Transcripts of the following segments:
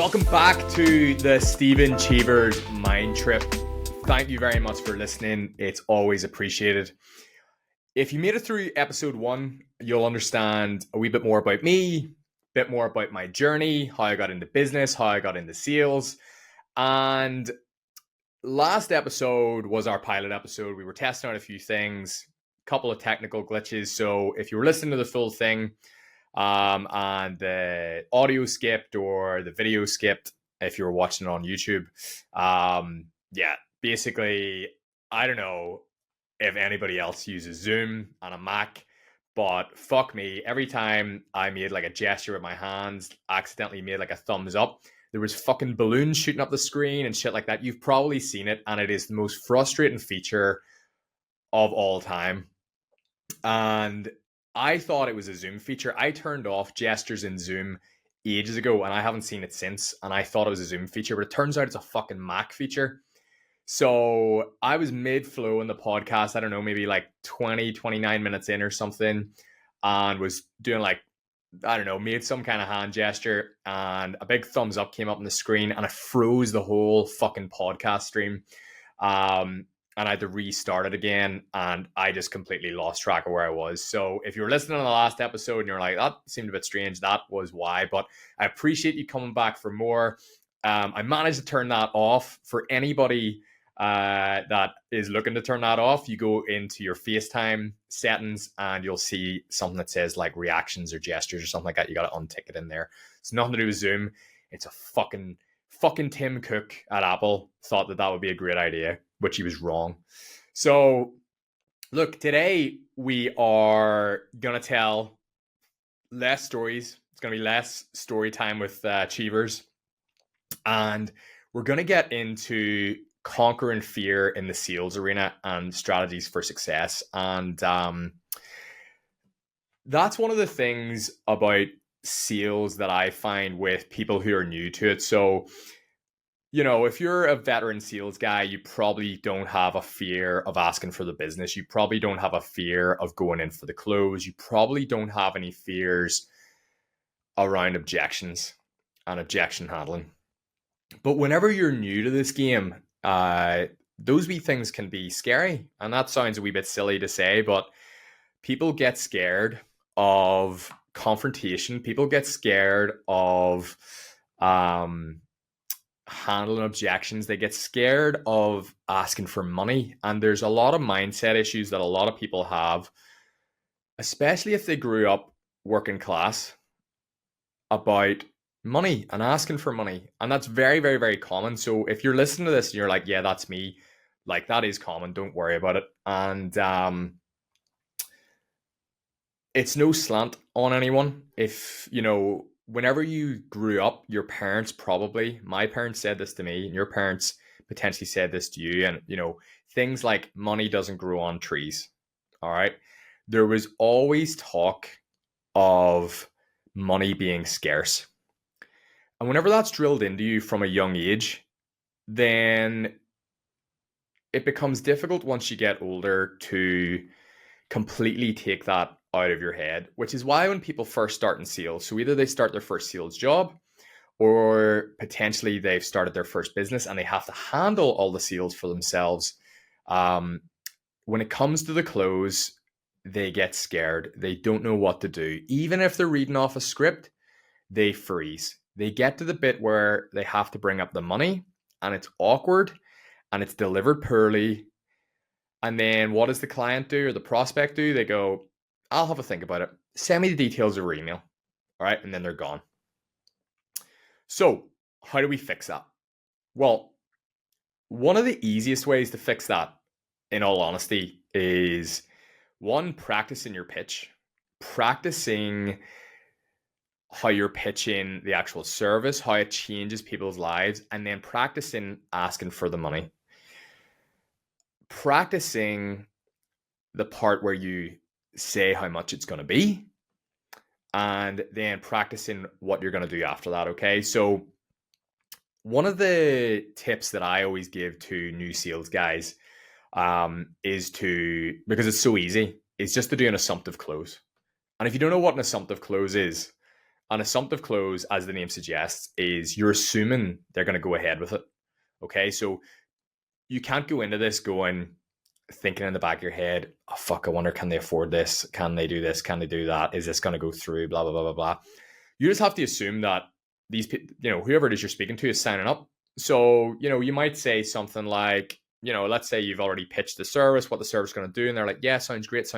Welcome back to the Stephen Cheevers Mindtrip. Thank you very much for listening. It's always appreciated. If you made it through episode 1, you'll understand a wee bit more about me, a bit more about my journey, how I got into business, how I got into sales. And last episode was our pilot episode. We were testing out a few things, a couple of technical glitches. So if you were listening to the full thing, and the audio skipped or the video skipped if you were watching it on YouTube. Basically, I don't know if anybody else uses Zoom on a Mac, but fuck me, every time I made like a gesture with my hands, accidentally made like a thumbs up, there was fucking balloons shooting up the screen and shit like that. You've probably seen it, and it is the most frustrating feature of all time. And I thought it was a Zoom feature. I turned off gestures in Zoom ages ago, and I haven't seen it since. And I thought it was a Zoom feature, but it turns out it's a fucking Mac feature. So I was mid-flow in the podcast, I don't know, maybe like 20, 29 minutes in or something, and was doing like, I don't know, made some kind of hand gesture, and a big thumbs up came up on the screen, and it froze the whole fucking podcast stream. And I had to restart it again, and I just completely lost track of where I was. So if you were listening to the last episode and you're like, that seemed a bit strange, that was why. But I appreciate you coming back for more. I managed to turn that off. For anybody that is looking to turn that off, you go into your FaceTime settings and you'll see something that says like reactions or gestures or something like that. You got to untick it in there. It's nothing to do with Zoom. It's a fucking Tim Cook at Apple thought that would be a great idea, which he was wrong. So look, today we are going to tell less stories. It's going to be less story time with Cheevers. And we're going to get into conquering fear in the sales arena and strategies for success. And that's one of the things about sales that I find with people who are new to it. So, you know, if you're a veteran sales guy, you probably don't have a fear of asking for the business. You probably don't have a fear of going in for the close. You probably don't have any fears around objections and objection handling. But whenever you're new to this game, those wee things can be scary. And that sounds a wee bit silly to say, but people get scared of confrontation. People get scared of handling objections. They get scared of asking for money. And there's a lot of mindset issues that a lot of people have, especially if they grew up working class, about money and asking for money. And that's very, very, very common. So if you're listening to this and you're like, yeah, that's me, like that is common, don't worry about it. And it's no slant on anyone. If, you know, whenever you grew up, your parents probably, my parents said this to me, and your parents potentially said this to you. And, you know, things like money doesn't grow on trees. All right. There was always talk of money being scarce. And whenever that's drilled into you from a young age, then it becomes difficult once you get older to completely take that out of your head, which is why when people first start in sales, so either they start their first sales job or potentially they've started their first business and they have to handle all the sales for themselves. When it comes to the close, they get scared. They don't know what to do. Even if they're reading off a script, they freeze. They get to the bit where they have to bring up the money and it's awkward and it's delivered poorly. And then what does the client do or the prospect do? They go, I'll have a think about it. Send me the details over email. All right. And then they're gone. So how do we fix that? Well, one of the easiest ways to fix that, in all honesty, is one, practicing your pitch, practicing how you're pitching the actual service, how it changes people's lives, and then practicing asking for the money. Practicing the part where you say how much it's going to be, and then practicing what you're going to do after that. Okay. So one of the tips that I always give to new sales guys is to, because it's so easy, is just to do an assumptive close. And if you don't know what an assumptive close is, An assumptive close, as the name suggests, is you're assuming they're going to go ahead with it. Okay, so you can't go into this thinking in the back of your head, oh fuck, I wonder, can they afford this? Can they do this? Can they do that? Is this going to go through? Blah, blah, blah, blah, blah. You just have to assume that these people, whoever it is you're speaking to is signing up. So, you might say something like, let's say you've already pitched the service, what the service is going to do. And they're like, yeah, sounds great.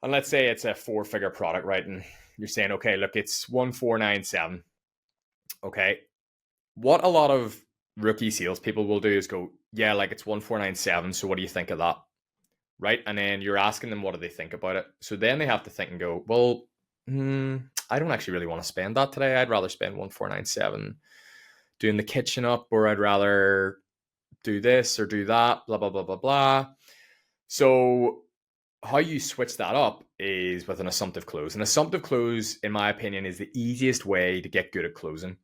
And let's say it's a 4-figure product, right? And you're saying, okay, look, it's 1497. Okay. What a lot of rookie salespeople will do is go, yeah, like it's 1497. So what do you think of that? Right. And then you're asking them, what do they think about it? So then they have to think and go, well, I don't actually really want to spend that today. I'd rather spend 1497 doing the kitchen up, or I'd rather do this or do that, blah, blah, blah, blah, blah. So how you switch that up is with an assumptive close. An assumptive close, in my opinion, is the easiest way to get good at closing.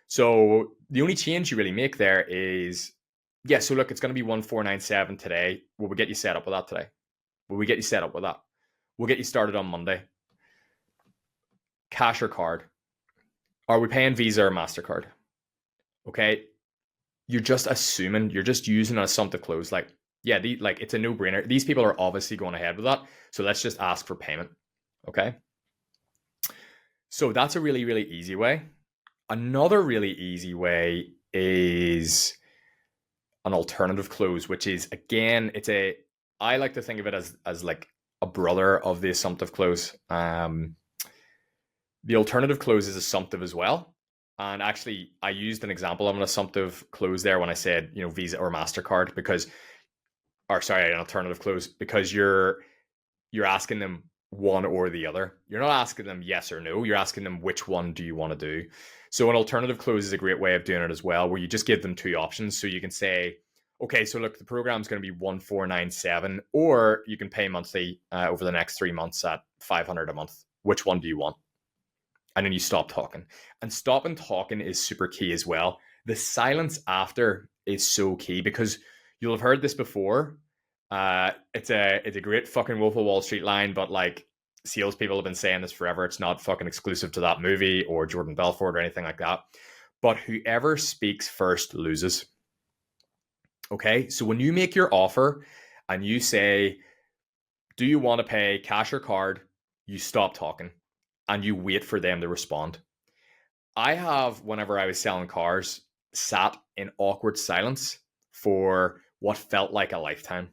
So the only change you really make there is, yeah, so look, it's going to be 1497 today. Will we get you set up with that today? Will we get you set up with that? We'll get you started on Monday. Cash or card? Are we paying Visa or MasterCard? Okay. You're just assuming, you're just using an assumptive close. Like, yeah, it's a no-brainer. These people are obviously going ahead with that. So let's just ask for payment. Okay. So that's a really, really easy way. Another really easy way is an alternative close, which is, again, I like to think of it as like a brother of the assumptive close. The alternative close is assumptive as well. And actually, I used an example of an assumptive close there when I said, Visa or MasterCard, an alternative close, because you're asking them one or the other. You're not asking them yes or no. You're asking them, which one do you want to do? So an alternative close is a great way of doing it as well, where you just give them two options. So you can say, okay, so look, the program's going to be 1497, or you can pay monthly over the next 3 months at 500 a month. Which one do you want? And then you stop talking. And stopping talking is super key as well. The silence after is so key, because you'll have heard this before. It's a great fucking Wolf of Wall Street line, but like, salespeople have been saying this forever. It's not fucking exclusive to that movie or Jordan Belfort or anything like that. But whoever speaks first loses. Okay, so when you make your offer and you say, do you want to pay cash or card? You stop talking and you wait for them to respond. I have, whenever I was selling cars, sat in awkward silence for what felt like a lifetime.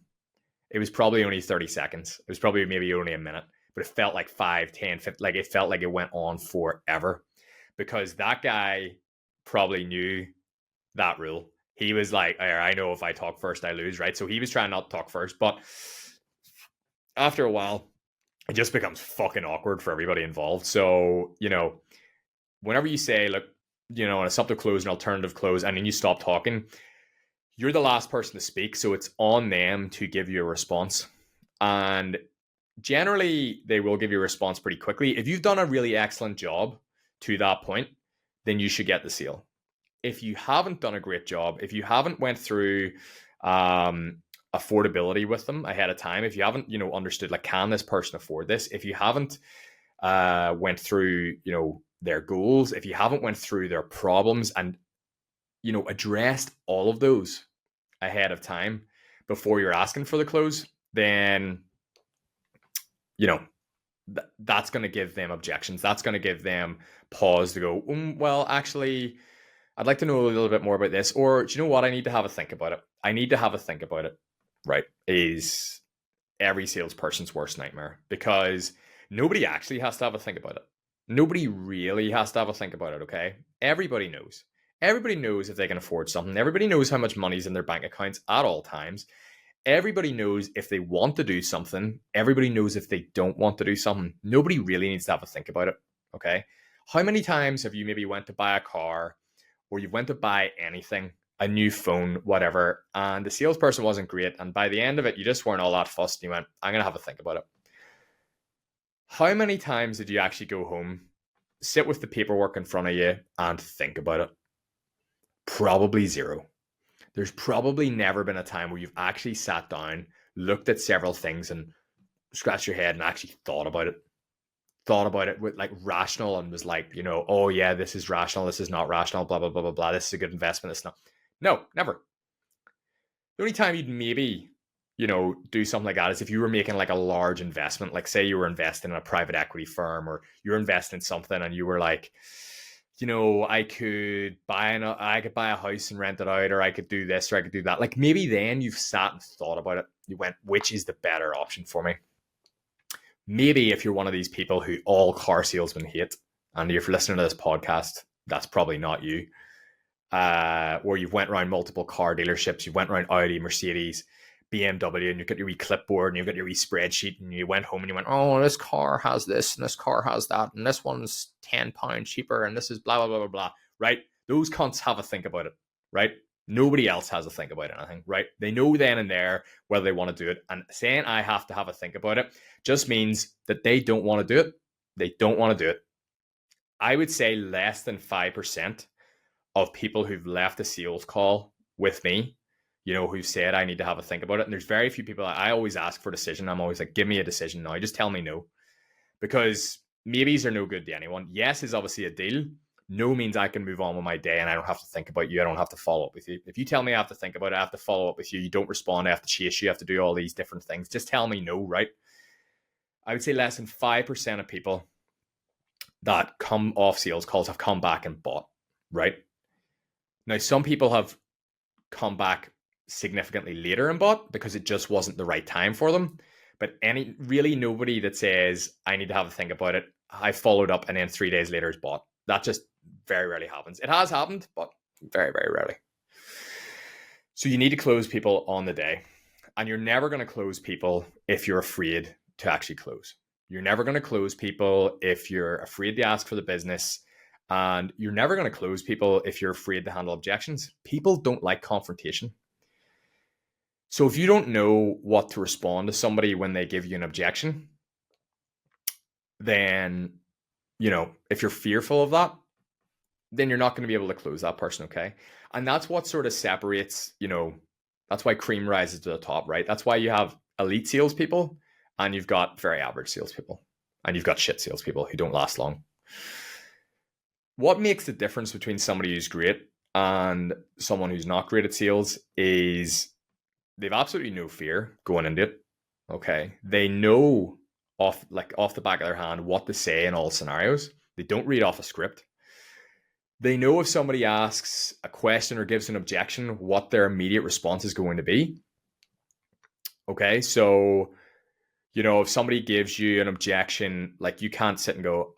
It was probably only 30 seconds. It was probably maybe only a minute, but it felt like 5, 10, 15, like it felt like it went on forever, because that guy probably knew that rule. He was like, I know if I talk first, I lose, right? So he was trying not to talk first, but after a while, it just becomes fucking awkward for everybody involved. So, whenever you say, look, an assumptive close, an alternative close, and then you stop talking, you're the last person to speak. So it's on them to give you a response. And generally, they will give you a response pretty quickly. If you've done a really excellent job to that point, then you should get the sale. If you haven't done a great job, if you haven't went through affordability with them ahead of time, if you haven't, understood, like, can this person afford this? If you haven't went through, their goals, if you haven't went through their problems and, addressed all of those ahead of time before you're asking for the close, then, that's going to give them objections. That's going to give them pause to go, well, actually, I'd like to know a little bit more about this. Or, do you know what? I need to have a think about it. Right? Is every salesperson's worst nightmare, because nobody actually has to have a think about it. Nobody really has to have a think about it, okay? Everybody knows. Everybody knows if they can afford something. Everybody knows how much money's in their bank accounts at all times. Everybody knows if they want to do something. Everybody knows if they don't want to do something. Nobody really needs to have a think about it, okay? How many times have you maybe went to buy a car, or you went to buy anything, a new phone, whatever, and the salesperson wasn't great, and by the end of it, you just weren't all that fussed, and you went, I'm going to have a think about it. How many times did you actually go home, sit with the paperwork in front of you, and think about it? Probably zero. There's probably never been a time where you've actually sat down, looked at several things, and scratched your head and actually thought about it. thought about it with like rational and was like, oh yeah, this is rational, this is not rational, blah, blah, blah, blah, blah. This is a good investment. It's not. No, never. The only time you'd maybe, do something like that is if you were making like a large investment, like say you were investing in a private equity firm or you're investing in something and you were like, I could buy a house and rent it out, or I could do this, or I could do that. Like maybe then you've sat and thought about it. You went, which is the better option for me? Maybe if you're one of these people who all car salesmen hate, and if you're listening to this podcast, that's probably not you. Where you've went around multiple car dealerships, you went around Audi, Mercedes, BMW, and you got your wee clipboard and you got your wee spreadsheet, and you went home and you went, oh, this car has this and this car has that, and this one's £10 cheaper, and this is blah, blah, blah, blah, blah, right? Those cunts have a think about it, right? Nobody else has a think about anything, right? They know then and there whether they want to do it. And saying I have to have a think about it just means that they don't want to do it. They don't want to do it. I would say less than 5% of people who've left a sales call with me, who've said I need to have a think about it. And there's very few people. I always ask for a decision. I'm always like, give me a decision now. Just tell me no. Because maybes are no good to anyone. Yes is obviously a deal. No means I can move on with my day and I don't have to think about you. I don't have to follow up with you. If you tell me I have to think about it, I have to follow up with you. You don't respond, I have to chase you. I have to do all these different things. Just tell me no, right? I would say less than 5% of people that come off sales calls have come back and bought, right? Now, some people have come back significantly later and bought because it just wasn't the right time for them. But nobody that says I need to have a think about it, I followed up and then 3 days later is bought. That just very rarely happens. It has happened, but very, very rarely. So you need to close people on the day. And you're never going to close people if you're afraid to actually close. You're never going to close people if you're afraid to ask for the business. And you're never going to close people if you're afraid to handle objections. People don't like confrontation. So if you don't know what to respond to somebody when they give you an objection, then, if you're fearful of that, then you're not going to be able to close that person, okay? And that's what sort of separates, that's why cream rises to the top, right? That's why you have elite salespeople and you've got very average salespeople and you've got shit salespeople who don't last long. What makes the difference between somebody who's great and someone who's not great at sales is they've absolutely no fear going into it, okay? They know off the back of their hand what to say in all scenarios. They don't read off a script. They know if somebody asks a question or gives an objection, what their immediate response is going to be. Okay, so, if somebody gives you an objection, like you can't sit and go,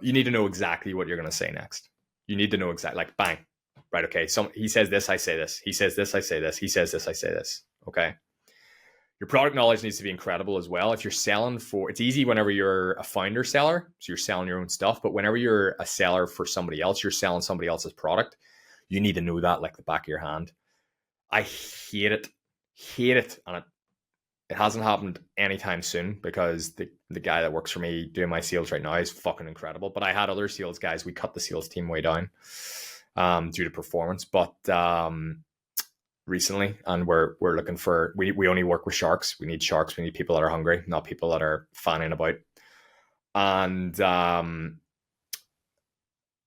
you need to know exactly what you're going to say next. You need to know exactly, like bang, right? Okay, he says this, I say this. He says this, I say this. He says this, I say this. Okay. Your product knowledge needs to be incredible as well. If you're selling it's easy whenever you're a founder seller, so you're selling your own stuff, but whenever you're a seller for somebody else, you're selling somebody else's product, you need to know that like the back of your hand. I hate it, and it hasn't happened anytime soon because the guy that works for me doing my sales right now is fucking incredible. But I had other sales guys, we cut the sales team way down due to performance, but recently, and we're looking for, we only work with sharks. We need sharks. We need people that are hungry, not people that are fanning about. And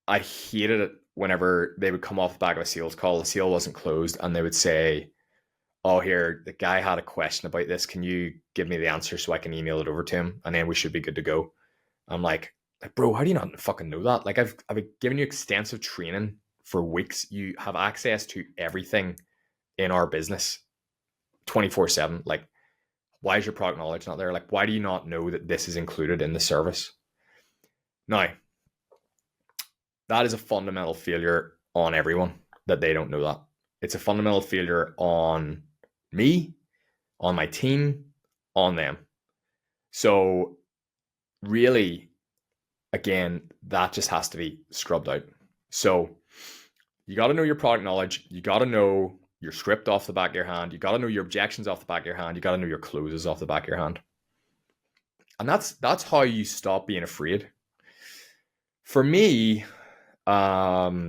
I hated it whenever they would come off the back of a sales call, the sale wasn't closed, and they would say, oh, here, the guy had a question about this. Can you give me the answer so I can email it over to him? And then we should be good to go. I'm like, bro, how do you not fucking know that? Like, I've been giving you extensive training for weeks. You have access to everything in our business 24/7. Like, why is your product knowledge not there? Like, why do you not know that this is included in the service? Now, that is a fundamental failure on everyone that they don't know that. It's a fundamental failure on me, on my team, on them. So really, again, that just has to be scrubbed out. So you got to know your product knowledge. You got to know your script off the back of your hand. You got to know your objections off the back of your hand. You got to know your closes off the back of your hand. And that's how you stop being afraid. For me, I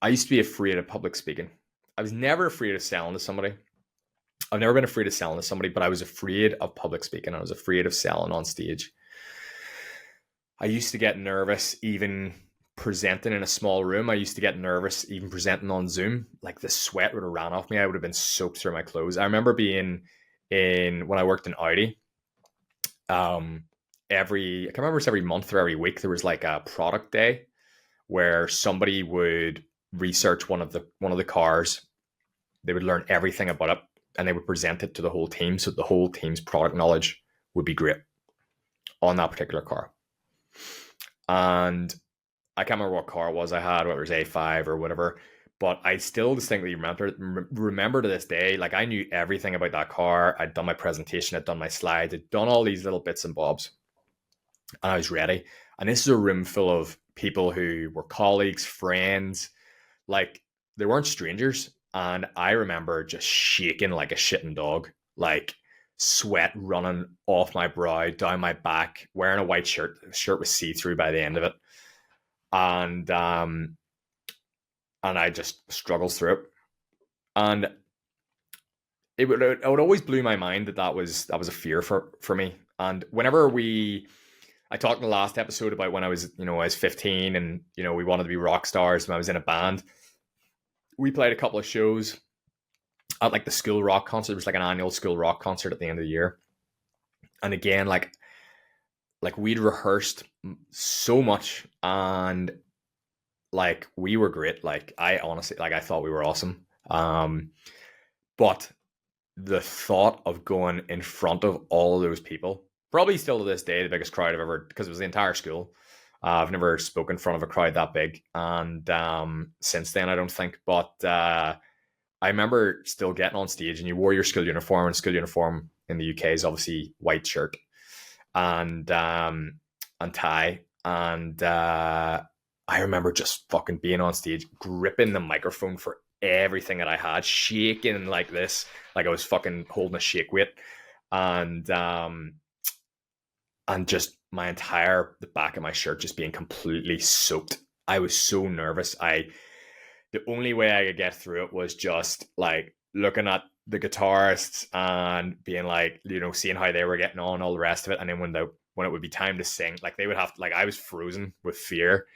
used to be afraid of public speaking. I was never afraid of selling to somebody. I've never been afraid of selling to somebody, but I was afraid of public speaking. I was afraid of selling on stage. I used to get nervous even presenting in a small room. I used to get nervous even presenting on Zoom. Like the sweat would have ran off me. I would have been soaked through my clothes. I remember being in when I worked in Audi. I can't remember if it was every month or every week, there was like a product day where somebody would research one of the cars. They would learn everything about it and they would present it to the whole team. So the whole team's product knowledge would be great on that particular car. And I can't remember what car it was I had, whether it was A5 or whatever, but I still distinctly remember to this day, like I knew everything about that car. I'd done my presentation, I'd done my slides, I'd done all these little bits and bobs, and I was ready. And this is a room full of people who were colleagues, friends, like they weren't strangers. And I remember just shaking like a shitting dog, like sweat running off my brow, down my back, wearing a white shirt. The shirt was see-through by the end of it. And I just struggled through it. And it would always blew my mind that was a fear for me. And whenever I talked in the last episode about when I was 15 and, we wanted to be rock stars when I was in a band. We played a couple of shows at like the school rock concert. It was like an annual school rock concert at the end of the year. And again, like we'd rehearsed so much and like we were great. Like I honestly, like I thought we were awesome. But the thought of going in front of all of those people, probably still to this day, the biggest crowd I've ever, because it was the entire school. I've never spoken in front of a crowd that big. And since then, I don't think. But I remember still getting on stage and you wore your school uniform, and school uniform in the UK is obviously white shirt and tie. And I remember just fucking being on stage, gripping the microphone for everything that I had, shaking like this, like I was fucking holding a shake weight. And just the back of my shirt just being completely soaked. I was so nervous. The only way I could get through it was just like looking at the guitarists and being like, seeing how they were getting on, all the rest of it. And then when it would be time to sing, like they would have to, like I was frozen with fear.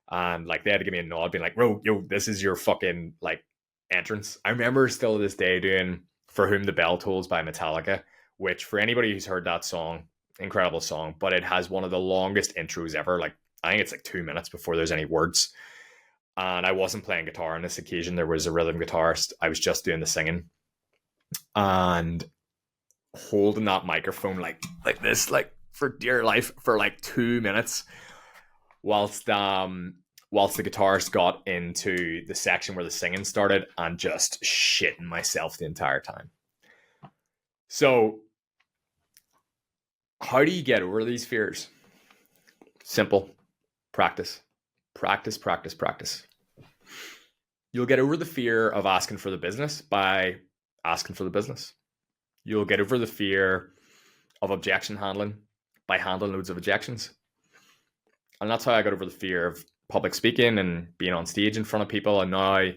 And like they had to give me a nod, being like, "Bro, yo, this is your fucking like entrance." I remember still to this day doing "For Whom the Bell Tolls" by Metallica, which for anybody who's heard that song, incredible song, but it has one of the longest intros ever. Like I think it's like 2 minutes before there's any words. And I wasn't playing guitar on this occasion. There was a rhythm guitarist. I was just doing the singing and holding that microphone like this, like for dear life for like 2 minutes, whilst the guitarist got into the section where the singing started, and just shitting myself the entire time. So how do you get over these fears? Simple. Practice. You'll get over the fear of asking for the business by asking for the business. You'll get over the fear of objection handling by handling loads of objections. And that's how I got over the fear of public speaking and being on stage in front of people. And now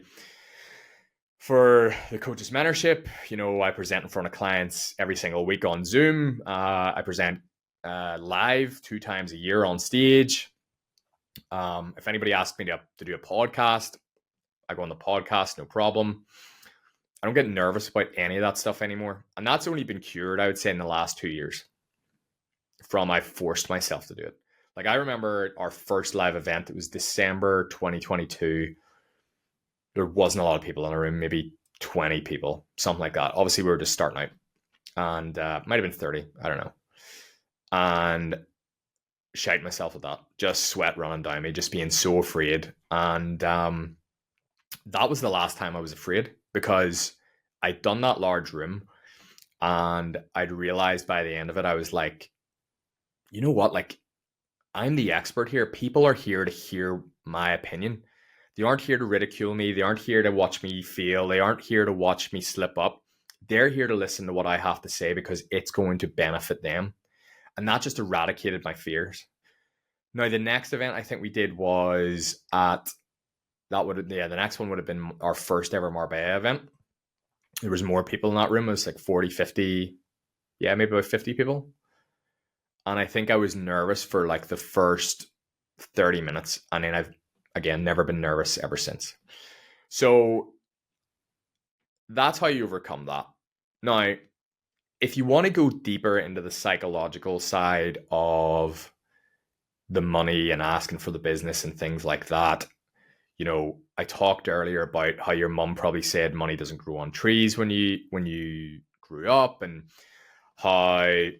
for the coach's mentorship, I present in front of clients every single week on Zoom. I present live 2 times a year on stage. If anybody asks me to do a podcast, I go on the podcast, no problem. I don't get nervous about any of that stuff anymore. And that's only been cured, I would say, in the last 2 years from I forced myself to do it. Like I remember our first live event, it was December 2022. There wasn't a lot of people in the room, maybe 20 people, something like that. Obviously, we were just starting out, and might have been 30, I don't know. And shite myself at that, just sweat running down me, just being so afraid. And that was the last time I was afraid, because I'd done that large room and I'd realized by the end of it, I was like, you know what? Like, I'm the expert here. People are here to hear my opinion. They aren't here to ridicule me. They aren't here to watch me fail. They aren't here to watch me slip up. They're here to listen to what I have to say because it's going to benefit them. And that just eradicated my fears. Now, the next event I think we did was the next one would have been our first ever Marbella event. There was more people in that room. It was like 40, 50, yeah, maybe about 50 people. And I think I was nervous for like the first 30 minutes. And then I've, again, never been nervous ever since. So that's how you overcome that. Now, if you want to go deeper into the psychological side of the money and asking for the business and things like that, I talked earlier about how your mum probably said money doesn't grow on trees when you grew up, and how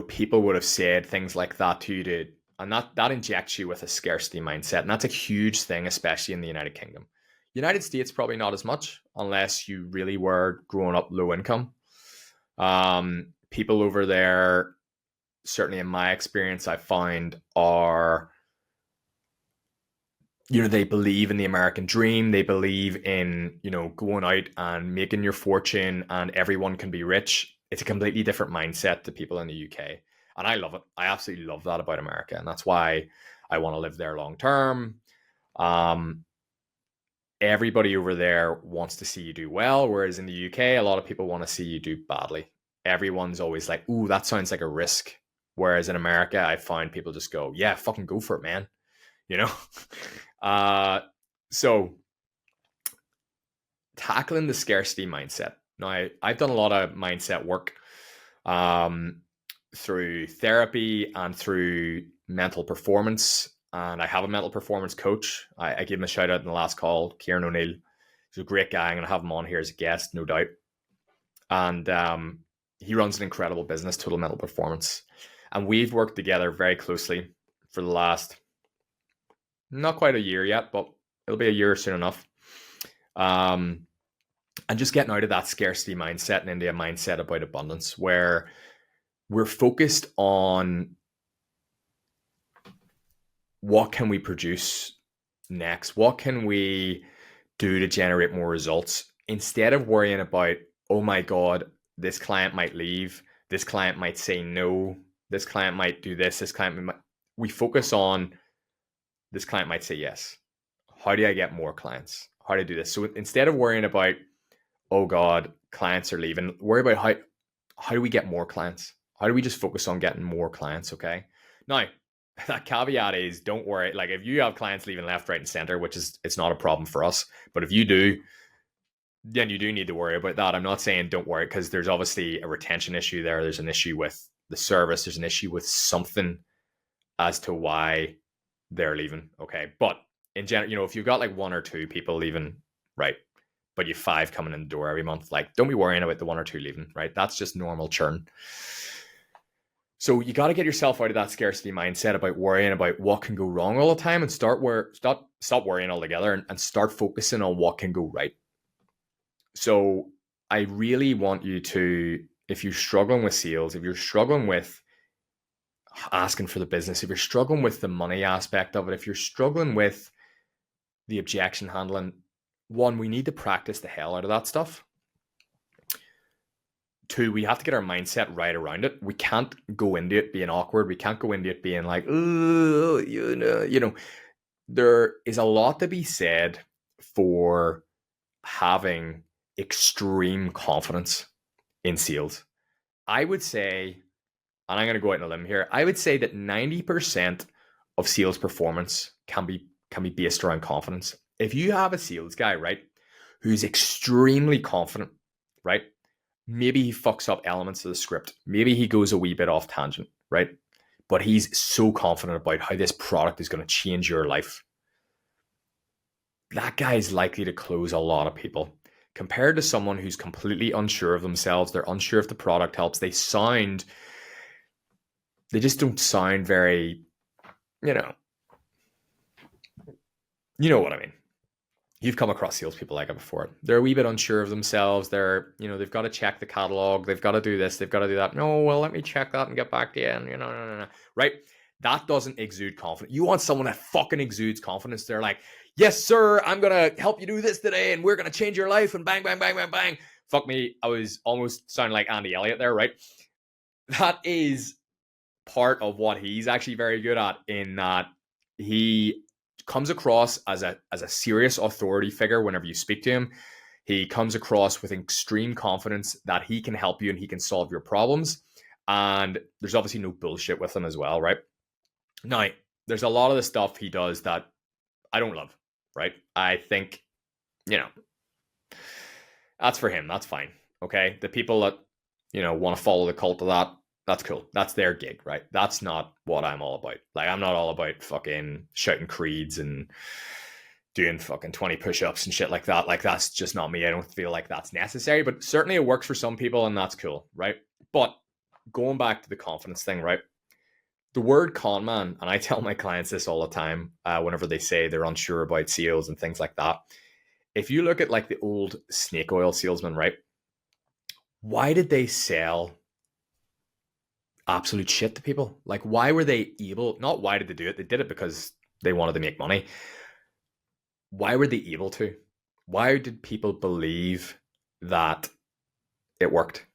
people would have said things like that to you, and that injects you with a scarcity mindset. And that's a huge thing, especially in the United Kingdom. United States, probably not as much, unless you really were growing up low income. People over there, certainly in my experience, I find are, they believe in the American dream. They believe in, going out and making your fortune and everyone can be rich. It's a completely different mindset to people in the UK. And I love it. I absolutely love that about America. And that's why I want to live there long term. Everybody over there wants to see you do well. Whereas in the UK, a lot of people want to see you do badly. Everyone's always like, ooh, that sounds like a risk. Whereas in America, I find people just go, yeah, fucking go for it, man. So tackling the scarcity mindset. Now, I've done a lot of mindset work through therapy and through mental performance. And I have a mental performance coach. I gave him a shout out in the last call, Kieran O'Neill. He's a great guy. I'm going to have him on here as a guest, no doubt. And he runs an incredible business, Total Mental Performance. And we've worked together very closely for the last, not quite a year yet, but it'll be a year soon enough. And just getting out of that scarcity mindset and into a mindset about abundance, where we're focused on what can we produce next? What can we do to generate more results? Instead of worrying about, oh my God, this client might leave, this client might say no, this client might do this, we focus on, this client might say yes. How do I get more clients? How do I do this? So instead of worrying about, oh God, clients are leaving, worry about how do we get more clients? How do we just focus on getting more clients? Okay. Now, that caveat is, don't worry. Like, if you have clients leaving left, right, and center, it's not a problem for us. But if you do, then you do need to worry about that. I'm not saying don't worry, because there's obviously a retention issue there. There's an issue with the service. There's an issue with something as to why they're leaving. Okay. But in general, if you've got like one or two people leaving, right, but you have 5 coming in the door every month, like, don't be worrying about the 1 or 2 leaving, right? That's just normal churn. So you got to get yourself out of that scarcity mindset about worrying about what can go wrong all the time, and stop worrying altogether, and start focusing on what can go right. So I really want you to, if you're struggling with sales, if you're struggling with asking for the business, if you're struggling with the money aspect of it, if you're struggling with the objection handling, one, we need to practice the hell out of that stuff. 2, we have to get our mindset right around it. We can't go into it being awkward. We can't go into it being like, oh, there is a lot to be said for having extreme confidence in sales. I would say, and I'm going to go out on a limb here, I would say that 90% of sales performance can be based around confidence. If you have a sales guy, right, who's extremely confident, right, maybe he fucks up elements of the script, maybe he goes a wee bit off tangent, right, but he's so confident about how this product is going to change your life, that guy is likely to close a lot of people, compared to someone who's completely unsure of themselves. They're unsure if the product helps. They just don't sound very, you know what I mean. You've come across salespeople like it before. They're a wee bit unsure of themselves. They've got to check the catalog. They've got to do this. They've got to do that. No, well, let me check that and get back to you. And no. Right? That doesn't exude confidence. You want someone that fucking exudes confidence. They're like, yes, sir, I'm going to help you do this today, and we're going to change your life, and bang, bang, bang, bang, bang. Fuck me. I was almost sounding like Andy Elliott there, right? That is part of what he's actually very good at, in that he comes across as a serious authority figure whenever you speak to him. He comes across with extreme confidence that he can help you and he can solve your problems. And there's obviously no bullshit with him as well, right? Now, there's a lot of the stuff he does that I don't love, right? I think, you know, that's for him. That's fine. Okay. The people that, want to follow the cult of that, that's cool. That's their gig, right? That's not what I'm all about. Like, I'm not all about fucking shouting creeds and doing fucking 20 push-ups and shit like that. Like, that's just not me. I don't feel like that's necessary, but certainly it works for some people and that's cool, right? But going back to the confidence thing, right? The word con man, and I tell my clients this all the time whenever they say they're unsure about sales and things like that. If you look at like the old snake oil salesman, right? Why did they sell absolute shit to people? Like, why were they able, not why did they do it? They did it because they wanted to make money. Why were they able to? Why did people believe that it worked?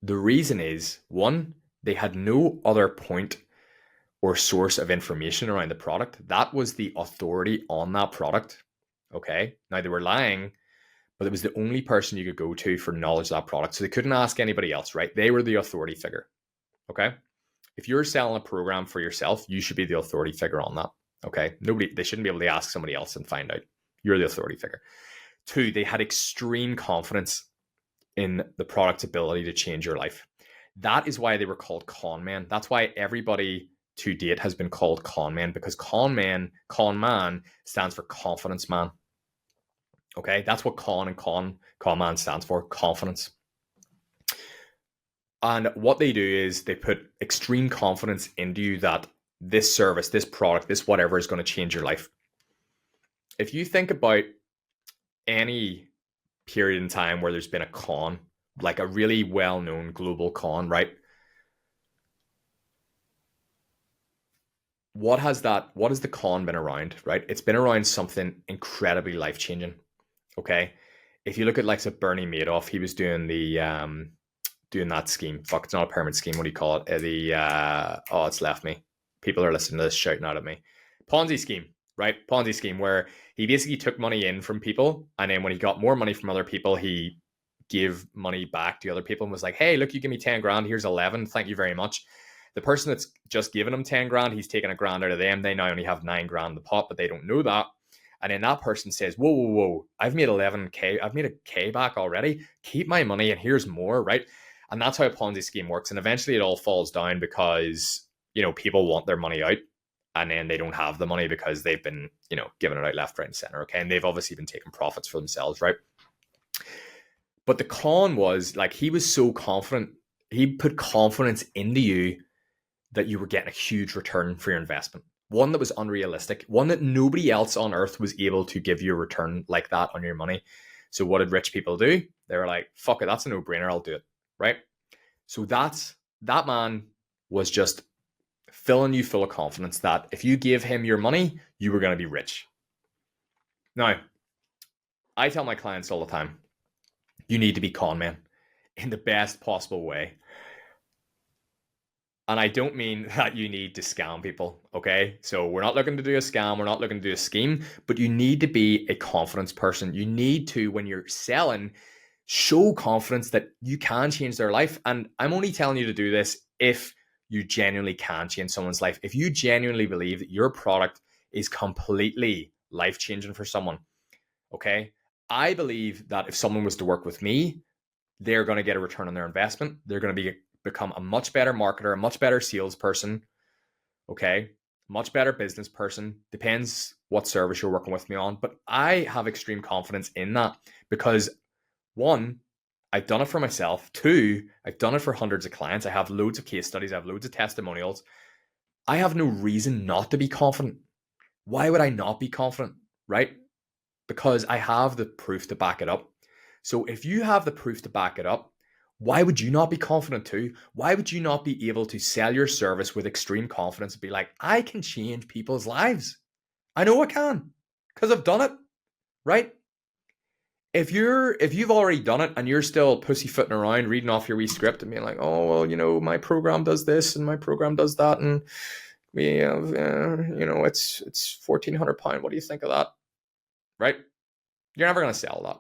The reason is, one, they had no other point or source of information around the product. That was the authority on that product. Okay. Now they were lying, but it was the only person you could go to for knowledge of that product. So they couldn't ask anybody else, right? They were the authority figure. Okay. If you're selling a program for yourself, you should be the authority figure on that. Okay. They shouldn't be able to ask somebody else and find out. You're the authority figure. Two, they had extreme confidence in the product's ability to change your life. That is why they were called con men. That's why everybody to date has been called con man, because con man stands for confidence man. Okay, that's what con man stands for, confidence. And what they do is they put extreme confidence into you that this service, this product, this whatever is going to change your life. If you think about any period in time where there's been a con, like a really well-known global con, right? What has the con been around, right? It's been around something incredibly life-changing. Okay. If you look at like Bernie Madoff, he was doing doing that scheme. Fuck, it's not a pyramid scheme. What do you call it? It's left me. People are listening to this shouting out at me. Ponzi scheme, right? Ponzi scheme where he basically took money in from people, and then when he got more money from other people, he gave money back to other people and was like, hey, look, you give me 10 grand. Here's 11. Thank you very much. The person that's just given him 10 grand, he's taken a grand out of them. They now only have 9 grand in the pot, but they don't know that. And then that person says, whoa, I've made 11K. I've made a K back already. Keep my money and here's more, right? And that's how a Ponzi scheme works. And eventually it all falls down because, people want their money out and then they don't have the money because they've been, giving it out left, right, and center. Okay. And they've obviously been taking profits for themselves, right? But the con was like, he was so confident. He put confidence into you that you were getting a huge return for your investment. One that was unrealistic, one that nobody else on earth was able to give you a return like that on your money. So what did rich people do? They were like, fuck it, that's a no-brainer, I'll do it, right? So that man was just filling you full of confidence that if you gave him your money, you were going to be rich. Now, I tell my clients all the time, you need to be con man in the best possible way. And I don't mean that you need to scam people, okay? So we're not looking to do a scam, we're not looking to do a scheme, but you need to be a confidence person. You need to, when you're selling, show confidence that you can change their life. And I'm only telling you to do this if you genuinely can change someone's life. If you genuinely believe that your product is completely life-changing for someone, okay? I believe that if someone was to work with me, they're going to get a return on their investment. They're going to become a much better marketer, a much better salesperson, okay? Much better business person. Depends what service you're working with me on. But I have extreme confidence in that because one, I've done it for myself. Two, I've done it for hundreds of clients. I have loads of case studies. I have loads of testimonials. I have no reason not to be confident. Why would I not be confident, right? Because I have the proof to back it up. So if you have the proof to back it up, why would you not be confident too? Why would you not be able to sell your service with extreme confidence and be like, I can change people's lives. I know I can because I've done it, right? If you've already done it and you're still pussyfooting around reading off your wee script and being like, oh, well, my program does this and my program does that. And We have, it's £1,400. What do you think of that? Right? You're never going to sell that.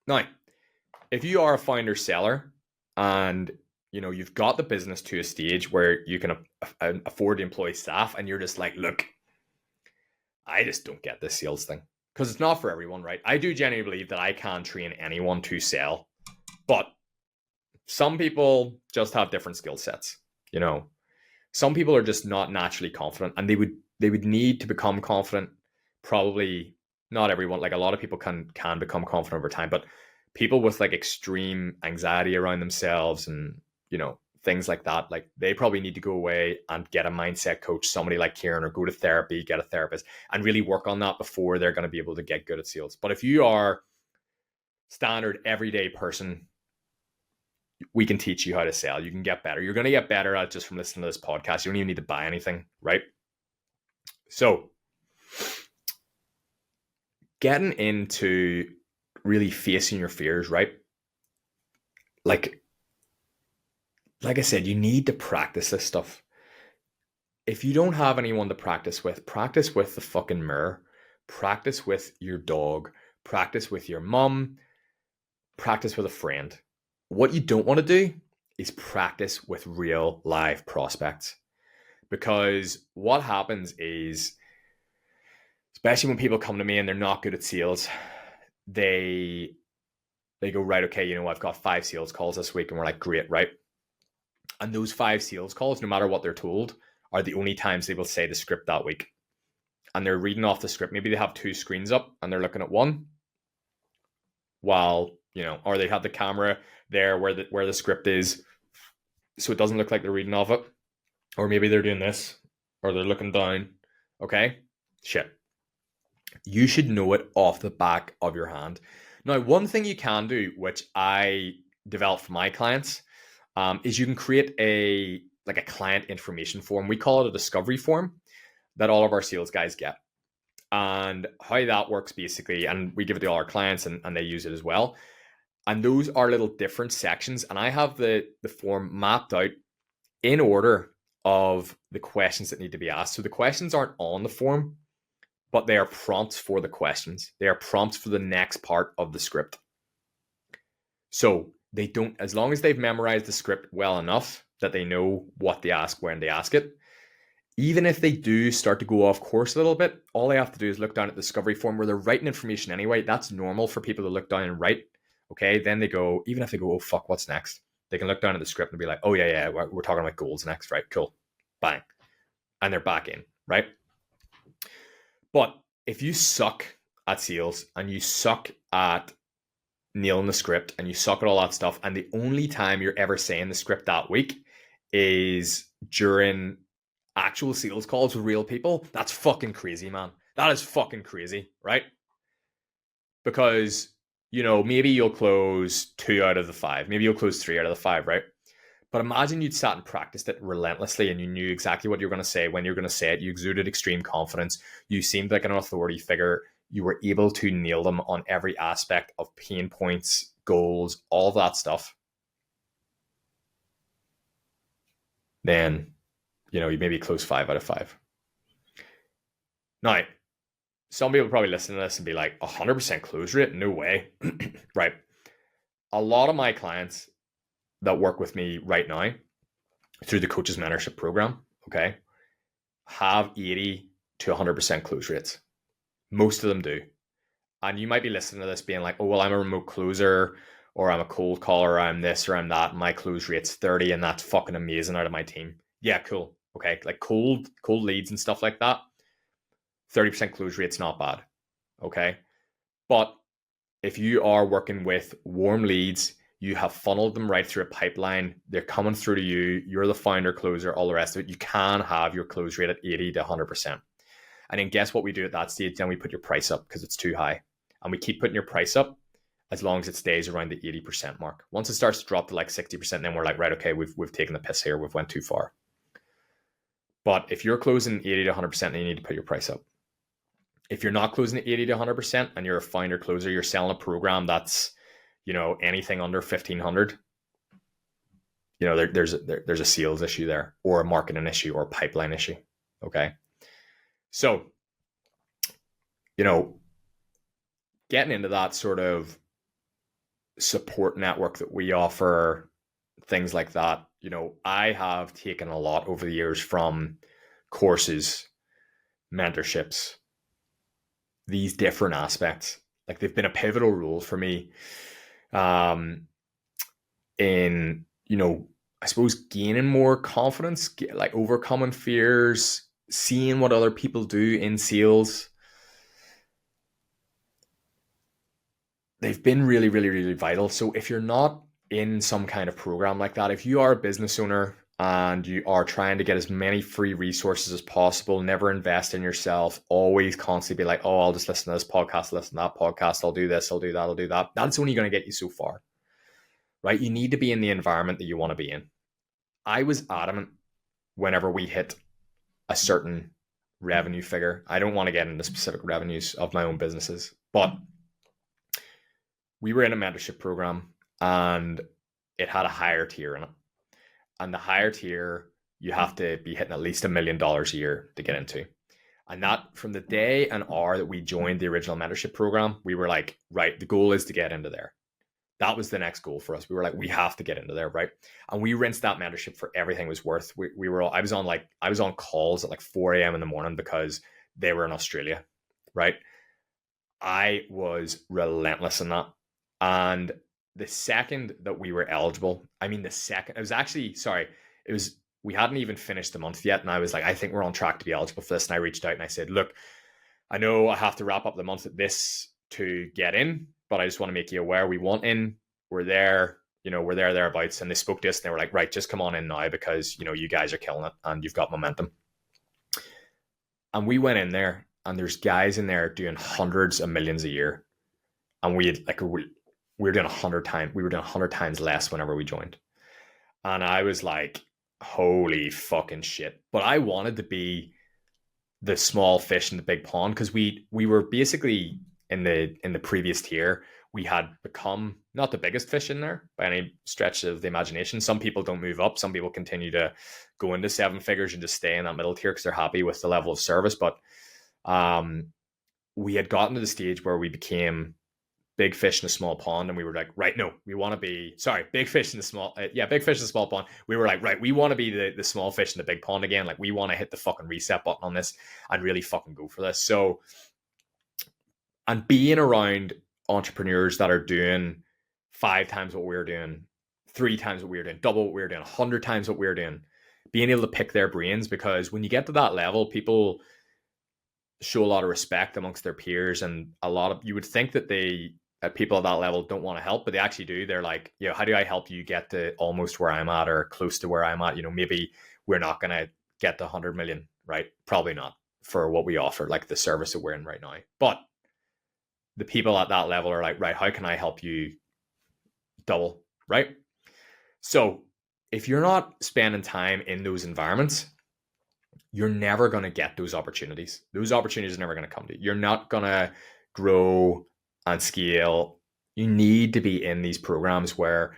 Now, if you are a founder seller and you've got the business to a stage where you can afford to employ staff, and you're just like, look, I just don't get this sales thing, because it's not for everyone, right? I do genuinely believe that I can train anyone to sell, but some people just have different skill sets. Some people are just not naturally confident, and they would need to become confident. Probably not everyone. Like, a lot of people can become confident over time, but people with like extreme anxiety around themselves and things like that, like, they probably need to go away and get a mindset coach, somebody like Kieran, or go to therapy, get a therapist, and really work on that before they're going to be able to get good at sales. But if you are standard everyday person, we can teach you how to sell. You can get better. You're going to get better at just from listening to this podcast. You don't even need to buy anything, right? So getting into really facing your fears, right? Like I said, you need to practice this stuff. If you don't have anyone to practice with the fucking mirror, practice with your dog, practice with your mom, practice with a friend. What you don't want to do is practice with real live prospects, because what happens is, especially when people come to me and they're not good at sales, they go, right, okay, I've got 5 sales calls this week, and we're like, great, right? And those 5 sales calls, no matter what they're told, are the only times they will say the script that week. And they're reading off the script. Maybe they have 2 screens up and they're looking at one, while or they have the camera there where the script is, so it doesn't look like they're reading off it. Or maybe they're doing this, or they're looking down. Okay, shit. You should know it off the back of your hand. Now, one thing you can do, which I developed for my clients, is you can create a client information form. We call it a discovery form that all of our sales guys get. And how that works, basically, and we give it to all our clients, and they use it as well. And those are little different sections. And I have the form mapped out in order of the questions that need to be asked. So the questions aren't on the form, but they are prompts for the questions. They are prompts for the next part of the script. So they don't, as long as they've memorized the script well enough that they know what they ask when they ask it, even if they do start to go off course a little bit, all they have to do is look down at the discovery form where they're writing information anyway. That's normal for people to look down and write. Okay, then they go, even if they go, oh fuck, what's next? They can look down at the script and be like, oh yeah, we're talking about goals next, right? Cool, bang. And they're back in, right? But if you suck at sales and you suck at nailing the script and you suck at all that stuff, and the only time you're ever saying the script that week is during actual sales calls with real people, that's fucking crazy, man. That is fucking crazy, right? Because, maybe you'll close 2 out of the 5. Maybe you'll close 3 out of the 5, right? But imagine you'd sat and practiced it relentlessly, and you knew exactly what you were going to say when you were going to say it. You exuded extreme confidence. You seemed like an authority figure. You were able to nail them on every aspect of pain points, goals, all that stuff. Then, you maybe close 5 out of 5. Now, some people probably listen to this and be like, 100% close rate? No way. Right. A lot of my clients that work with me right now through the coaches mentorship program, okay, have 80 to 100% close rates. Most of them do. And you might be listening to this being like, oh, well, I'm a remote closer, or I'm a cold caller, or I'm this, or I'm that. My close rate's 30, and that's fucking amazing out of my team. Yeah, cool. Okay, like cold leads and stuff like that, 30% close rate's not bad. Okay. But if you are working with warm leads, you have funneled them right through a pipeline, they're coming through to you, you're the founder, closer, all the rest of it, you can have your close rate at 80 to 100%. And then guess what we do at that stage? Then we put your price up because it's too high. And we keep putting your price up as long as it stays around the 80% mark. Once it starts to drop to like 60%, then we're like, right, okay, we've taken the piss here, we've went too far. But if you're closing 80 to 100%, then you need to put your price up. If you're not closing at 80 to 100% and you're a founder closer, you're selling a program that's, anything under 1,500, there's a sales issue there, or a marketing issue, or a pipeline issue. Okay. So, getting into that sort of support network that we offer, things like that, I have taken a lot over the years from courses, mentorships, these different aspects. Like, they've been a pivotal role for me in, I suppose, gaining more confidence, like overcoming fears, seeing what other people do in sales. They've been really, really, really vital. So if you're not in some kind of program like that, if you are a business owner and you are trying to get as many free resources as possible, never invest in yourself, always constantly be like, oh, I'll just listen to this podcast, listen to that podcast, I'll do this, I'll do that, I'll do that. That's only going to get you so far, right? You need to be in the environment that you want to be in. I was adamant whenever we hit a certain revenue figure. I don't want to get into specific revenues of my own businesses, but we were in a mentorship program and it had a higher tier in it. And the higher tier, you have to be hitting at least $1 million a year to get into. And that, from the day and hour that we joined the original mentorship program, we were like, right, the goal is to get into there. That was the next goal for us. We were like, we have to get into there, right? And we rinsed that mentorship for everything it was worth. I was on calls at like 4 a.m. in the morning because they were in Australia, right? I was relentless in that. And the second that we were eligible, we hadn't even finished the month yet. And I was like, I think we're on track to be eligible for this. And I reached out and I said, look, I know I have to wrap up the month at this to get in, but I just want to make you aware we want in. We're there, thereabouts. And they spoke to us and they were like, right, just come on in now because, you guys are killing it and you've got momentum. And we went in there and there's guys in there doing hundreds of millions a year. And we were doing 100 times. We were doing 100 times less whenever we joined. And I was like, holy fucking shit. But I wanted to be the small fish in the big pond because we were basically in the previous tier. We had become not the biggest fish in there by any stretch of the imagination. Some people don't move up. Some people continue to go into 7 figures and just stay in that middle tier because they're happy with the level of service. But we had gotten to the stage where we became big fish in a small pond, and we were like, right, no, we want to be, big fish in the small, big fish in the small pond. We were like, right, we want to be the small fish in the big pond again. Like, we want to hit the fucking reset button on this and really fucking go for this. So, and being around entrepreneurs that are doing 5 times what we're doing, 3 times what we're doing, double what we're doing, 100 times what we're doing, being able to pick their brains, because when you get to that level, people show a lot of respect amongst their peers, and you would think that people at that level don't want to help, but they actually do. They're like, how do I help you get to almost where I'm at or close to where I'm at? Maybe we're not going to get to 100 million, right? Probably not for what we offer, like the service that we're in right now. But the people at that level are like, right, how can I help you double, right? So if you're not spending time in those environments, you're never going to get those opportunities. Those opportunities are never going to come to you. You're not going to grow and scale. You need to be in these programs where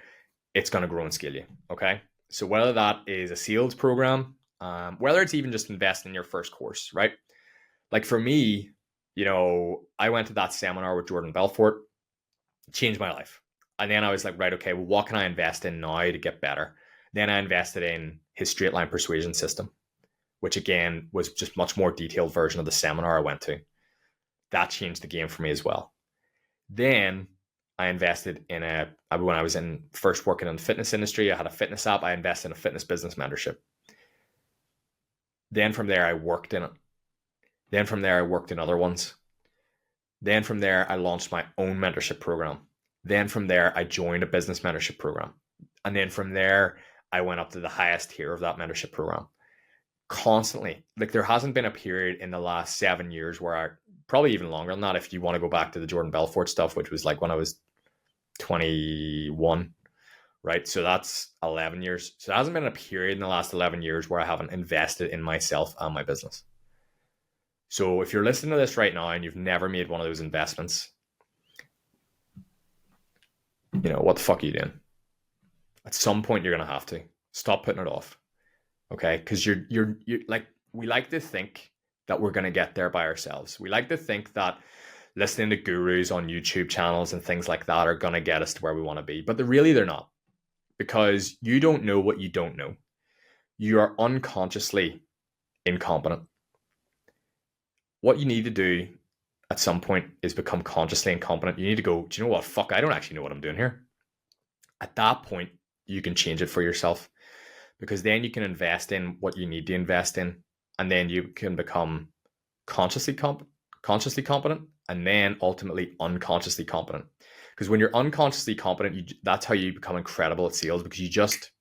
it's going to grow and scale you. Okay. So whether that is a sales program, whether it's even just investing in your first course, right? Like for me, I went to that seminar with Jordan Belfort, changed my life. And then I was like, right, okay, well, what can I invest in now to get better? Then I invested in his straight line persuasion system, which again was just much more detailed version of the seminar I went to. That changed the game for me as well. Then I invested in when I was first working in the fitness industry, I had a fitness app. I invested in a fitness business mentorship. Then from there, I worked in it. Then from there, I worked in other ones. Then from there, I launched my own mentorship program. Then from there, I joined a business mentorship program. And then from there, I went up to the highest tier of that mentorship program. Constantly. Like, there hasn't been a period in the last 7 years where probably even longer than that, if you want to go back to the Jordan Belfort stuff, which was like when I was 21, right? So that's 11 years. So there hasn't been a period in the last 11 years where I haven't invested in myself and my business. So if you're listening to this right now and you've never made one of those investments, what the fuck are you doing? At some point, you're going to have to. Stop putting it off. Okay, because you're like, we like to think that we're going to get there by ourselves. We like to think that listening to gurus on YouTube channels and things like that are going to get us to where we want to be, but they're not, because you don't know what you don't know. You are unconsciously incompetent. What you need to do at some point is become consciously incompetent. You need to go, do you know what? Fuck, I don't actually know what I'm doing here. At that point, you can change it for yourself, because then you can invest in what you need to invest in, and then you can become consciously competent, and then ultimately unconsciously competent. Because when you're unconsciously competent, that's how you become incredible at sales, because you just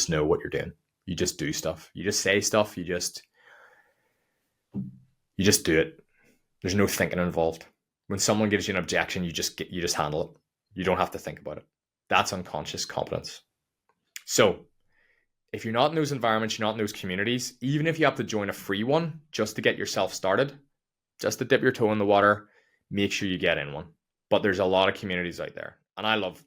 know what you're doing. You just do stuff. You just say stuff. You just do it. There's no thinking involved. When someone gives you an objection, you just handle it. You don't have to think about it. That's unconscious competence. So if you're not in those environments, you're not in those communities, even if you have to join a free one just to get yourself started, just to dip your toe in the water, make sure you get in one. But there's a lot of communities out there. And I love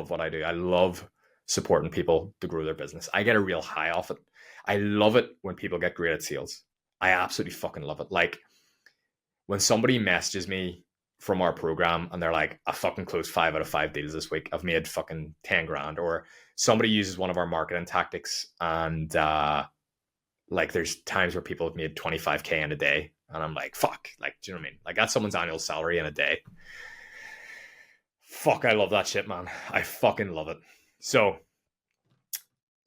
what I do. I love supporting people to grow their business. I get a real high off it. I love it when people get great at sales. I absolutely fucking love it. Like when somebody messages me from our program and they're like, I fucking closed 5 out of 5 deals this week. I've made fucking 10 grand. Or somebody uses one of our marketing tactics and like there's times where people have made 25K in a day. And I'm like, fuck, like, do you know what I mean? Like that's someone's annual salary in a day. Fuck, I love that shit, man. I fucking love it. So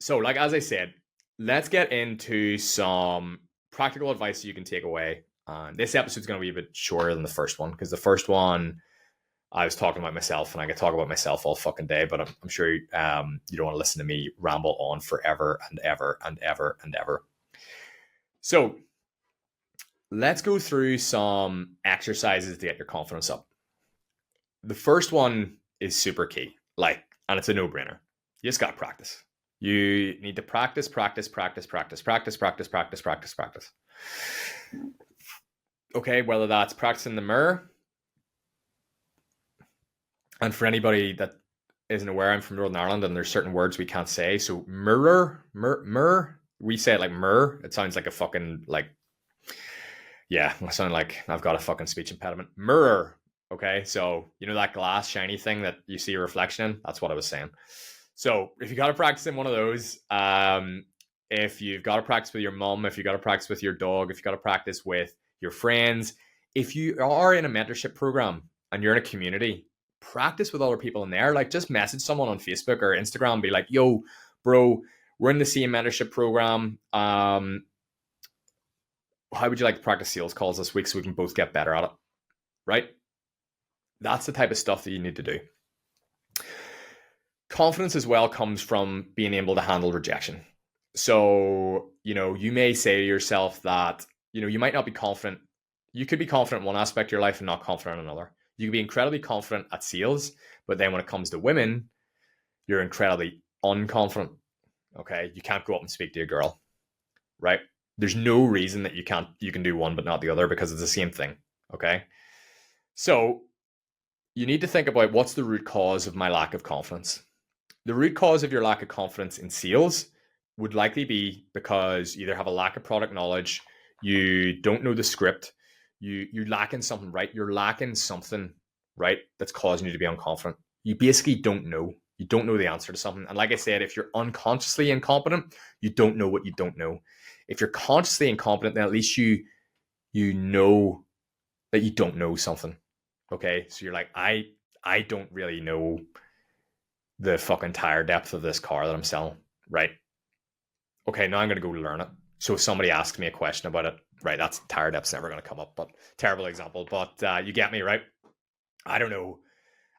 like, as I said, let's get into some practical advice you can take away. This episode's going to be a bit shorter than the first one, because the first one I was talking about myself, and I could talk about myself all fucking day, but I'm sure you don't want to listen to me ramble on forever and ever and ever and ever. So let's go through some exercises to get your confidence up. The first one is super key, and it's a no-brainer. You just got to practice. You need to practice. Okay, whether that's practicing the mirror. And for anybody that isn't aware, I'm from Northern Ireland and there's certain words we can't say. So mirror, we say it like mirror. It sounds like a fucking I sound like I've got a fucking speech impediment. Mirror. Okay, so you know that glass shiny thing that you see a reflection in? That's what I was saying. So if you got to practice in one of those, if you've got to practice with your mom, if you got to practice with your dog, if you got to practice with your friends, if you are in a mentorship program and you're in a community, practice with other people in there. Like just message someone on Facebook or Instagram and be like, yo, bro, we're in the same mentorship program. How would you like to practice sales calls this week so we can both get better at it? Right? That's the type of stuff that you need to do. Confidence as well comes from being able to handle rejection. So, you may say to yourself that, you might not be confident. You could be confident in one aspect of your life and not confident in another. You could be incredibly confident at sales, but then when it comes to women, you're incredibly unconfident. Okay. You can't go up and speak to a girl, right? There's no reason that you can do one, but not the other, because it's the same thing. Okay. So you need to think about, what's the root cause of my lack of confidence? The root cause of your lack of confidence in sales would likely be because you either have a lack of product knowledge, you don't know the script, you're lacking something, right? You're lacking something, right? That's causing you to be unconfident. You basically don't know. You don't know the answer to something. And like I said, if you're unconsciously incompetent, you don't know what you don't know. If you're consciously incompetent, then at least you know that you don't know something. Okay. So you're like, I don't really know the fucking tire depth of this car that I'm selling, right? Okay, now I'm going to go learn it. So if somebody asks me a question about it, right, that's tire depth's never going to come up, but terrible example, but you get me, right? I don't know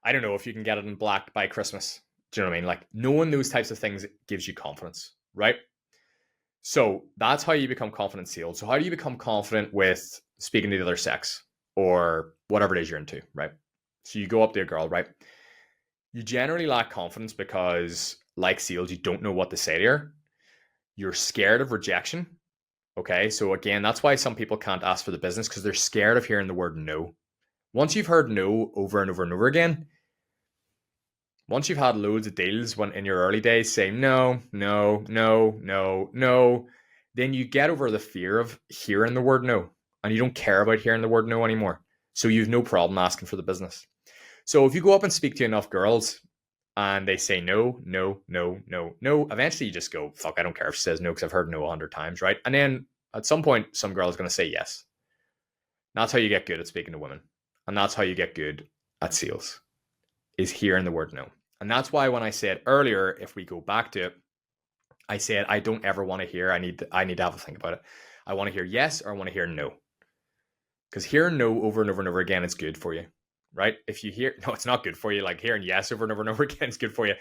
if you can get it in black by Christmas. Do you know what I mean? Like, knowing those types of things gives you confidence, right? So that's how you become confident in sales. So how do you become confident with speaking to the other sex or whatever it is you're into, right? So you go up to a girl, right? You generally lack confidence because, like sales, you don't know what to say to her. You're scared of rejection. Okay, so again, that's why some people can't ask for the business, because they're scared of hearing the word no. Once you've heard no over and over and over again, Once you've had loads of deals when in your early days saying no, no, no, no, no, then you get over the fear of hearing the word no. And you don't care about hearing the word no anymore. So you've no problem asking for the business. So if you go up and speak to enough girls and they say no, no, no, no, no, eventually you just go, fuck, I don't care if she says no because I've heard no 100 times, right? And then at some point, some girl is going to say yes. That's how you get good at speaking to women. And that's how you get good at sales, is hearing the word no. And that's why when I said earlier, if we go back to it, I said I don't ever want to hear, I need to have a think about it. I want to hear yes or I want to hear no. Because hearing no over and over and over again is good for you, right? If you hear, no, it's not good for you. Like hearing yes over and over and over again is good for you.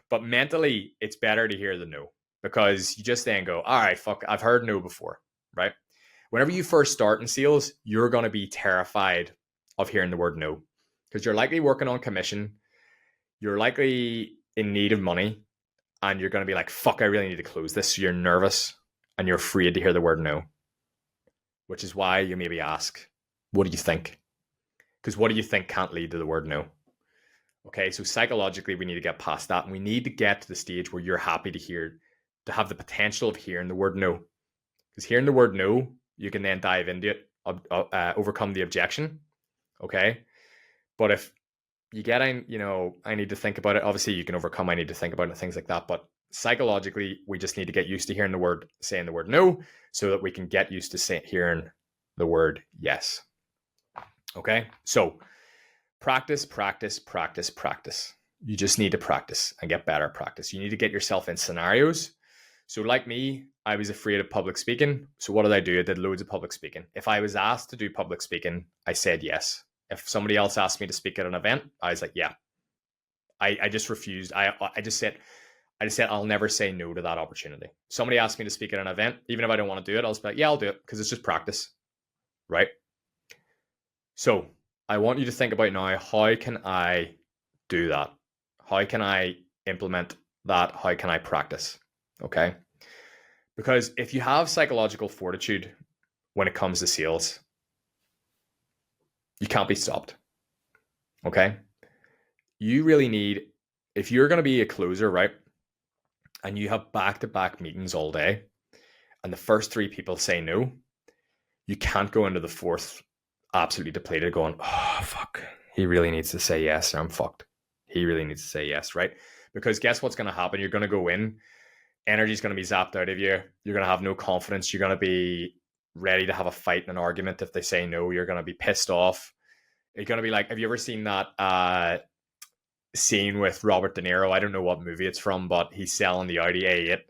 But mentally, it's better to hear the no because you just then go, all right, fuck, I've heard no before, right? Whenever you first start in sales, you're going to be terrified of hearing the word no because you're likely working on commission. You're likely in need of money and you're going to be like, fuck, I really need to close this. So you're nervous and you're afraid to hear the word no, which is why you maybe ask, what do you think? Because what do you think can't lead to the word no? Okay, so psychologically, we need to get past that. And we need to get to the stage where you're happy to have the potential of hearing the word no. Because hearing the word no, you can then dive into it, overcome the objection. Okay. But if you get, I need to think about it. Obviously, you can overcome, I need to think about it, things like that. But psychologically, we just need to get used to saying the word no, so that we can get used to hearing the word yes. Okay. So practice, practice, practice, practice. You just need to practice and get better at practice. You need to get yourself in scenarios. So like me, I was afraid of public speaking. So what did I do? I did loads of public speaking. If I was asked to do public speaking, I said yes. If somebody else asked me to speak at an event, I was like, yeah. I just refused. I just said, I'll never say no to that opportunity. Somebody asked me to speak at an event, even if I don't want to do it, I'll just be like, yeah, I'll do it because it's just practice, right? So I want you to think about now, how can I do that? How can I implement that? How can I practice? Okay. Because if you have psychological fortitude when it comes to sales, you can't be stopped. Okay. You really need, if you're going to be a closer, right? And you have back-to-back meetings all day, and the first three people say no, you can't go into the fourth absolutely depleted going, oh, fuck, he really needs to say yes, or I'm fucked. He really needs to say yes, right? Because guess what's going to happen? You're going to go in, energy's going to be zapped out of you. You're going to have no confidence. You're going to be ready to have a fight and an argument if they say no. You're going to be pissed off. You're going to be like, have you ever seen that scene with Robert De Niro? I don't know what movie it's from, but he's selling the Audi A8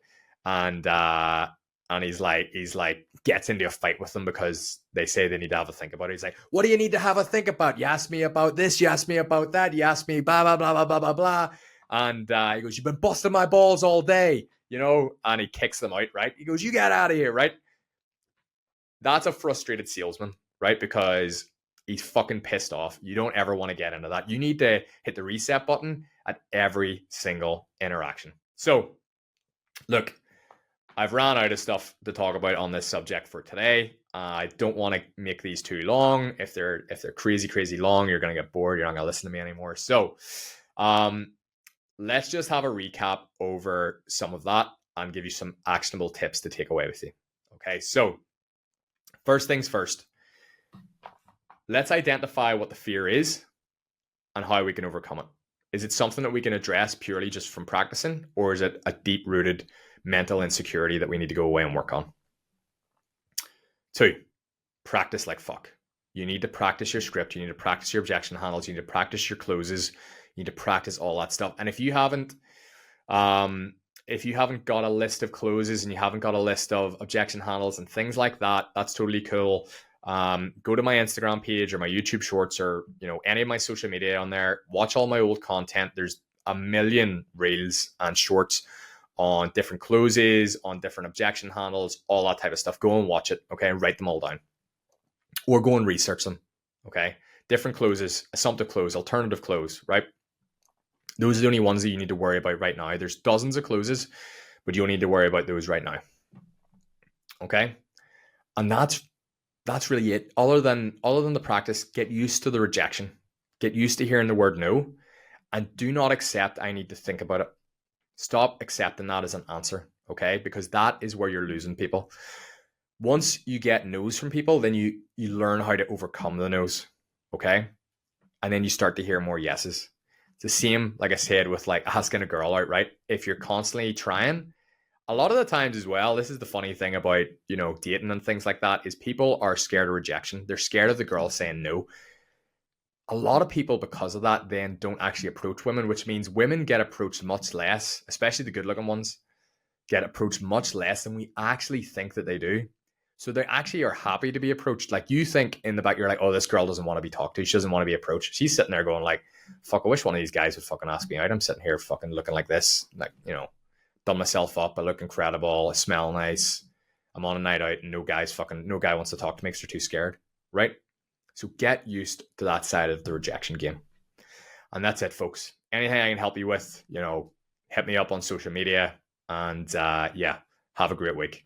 and he's like gets into a fight with them because they say they need to have a think about it. He's like, what do you need to have a think about? You asked me about this, you asked me about that, you asked me blah blah blah blah blah blah blah. And he goes, you've been busting my balls all day, and he kicks them out, right? He goes, you get out of here, right? That's a frustrated salesman, right? Because he's fucking pissed off. You don't ever want to get into that. You need to hit the reset button at every single interaction. So, look, I've ran out of stuff to talk about on this subject for today. I don't want to make these too long. If they're crazy long, you're going to get bored. You're not going to listen to me anymore. So, let's just have a recap over some of that and give you some actionable tips to take away with you. Okay, so first things first, let's identify what the fear is and how we can overcome it. Is it something that we can address purely just from practicing, or is it a deep-rooted mental insecurity that we need to go away and work on? 2, practice like fuck. You need to practice your script. You need to practice your objection handles. You need to practice your closes. You need to practice all that stuff. And if you haven't got a list of closes and you haven't got a list of objection handles and things like that, that's totally cool. Go to my Instagram page or my YouTube shorts or any of my social media on there. Watch all my old content. There's a million reels and shorts on different closes, on different objection handles, all that type of stuff. Go and watch it, okay, and write them all down. Or go and research them, okay? Different closes, assumptive close, alternative close, right? Those are the only ones that you need to worry about right now. There's dozens of closes, but you don't need to worry about those right now, okay? And that's really it. Other than the practice, get used to the rejection. Get used to hearing the word no, And do not accept I need to think about it. Stop accepting that as an answer, okay? Because that is where you're losing people. Once you get no's from people, then you learn how to overcome the no's, okay? And then you start to hear more yeses. It's the same, like I said, with like asking a girl out, right? If you're constantly trying, a lot of the times as well, this is the funny thing about, dating and things like that, is people are scared of rejection. They're scared of the girl saying no. A lot of people, because of that, then don't actually approach women, which means women get approached much less, especially the good looking ones, get approached much less than we actually think that they do. So they actually are happy to be approached. Like, you think in the back, you're like, oh, this girl doesn't want to be talked to. She doesn't want to be approached. She's sitting there going like, fuck, I wish one of these guys would fucking ask me out. I'm sitting here fucking looking like this. Like, done myself up. I look incredible. I smell nice. I'm on a night out and no guy wants to talk to me because they're too scared. Right? So get used to that side of the rejection game. And that's it, folks. Anything I can help you with, hit me up on social media. And yeah, have a great week.